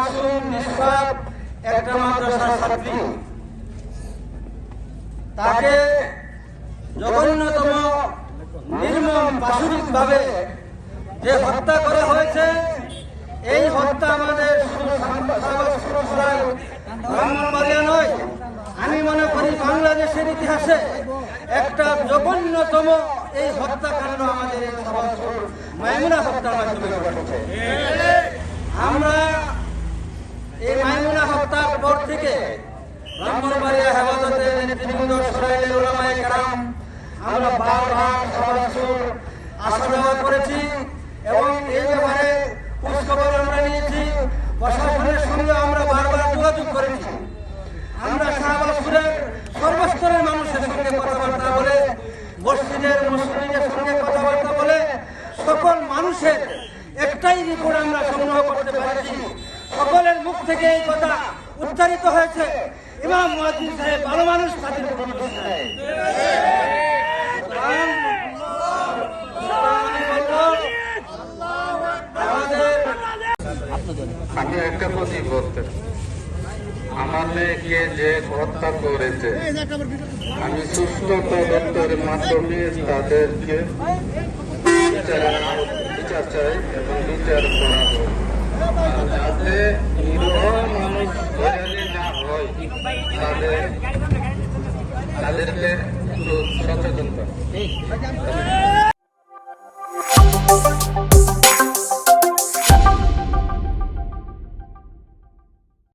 মাসুম নিষ্পাপ একটা মাদ্রাসার ছাত্রী, তাকে জঘন্যতম নির্মম পাশবিকভাবে যে হত্যা করা হয়েছে, এই হত্যা আমাদের ব্রাহ্মণবাড়িয়া নয়, আমি মনে করি বাংলাদেশের ইতিহাসে একটা জঘন্যতম এই হত্যাকাণ্ড আমাদের মাইমুনা হত্যার মাধ্যমে ঘটেছে। আমরা এই মাইমুনা হত্যার পর থেকে ব্রাহ্মণবাড়িয়া হেফাজতের নেতৃবৃন্দ, সরাইলের উলামায়ে কেরাম আমরা বারবার সবার আসা যাওয়া করেছি এবং এই ব্যাপারে খোঁজখবর আমরা নিয়েছি। প্রশাসনের সঙ্গে আমরা বারবার যোগাযোগ করেছি। আমরা শাহবাজপুরের সর্বস্তরের মানুষের সঙ্গে কথাবার্তা বলে, মসজিদের মুসলিমদের সঙ্গে কথাবার্তা বলে সকল মানুষের একটাই রিপোর্ট আমরা সংগ্রহ করতে পারছি। সকলের মুখ থেকে এই কথা উচ্চারিত হয়েছে, ইমাম মুয়াজ্জিন সাহেব ভালো মানুষ, তাদের আমি একটা কথা বলতে, আমার মেয়েকে যে হত্যা করেছে, আমি সুস্থ তদন্তের মাধ্যমে তাদেরকে বিচার চাই এবং বিচার করা হোক, যাতে নিরীহ মানুষ হয়রানি না হয়, তাদেরকে একটু সচেতন করা।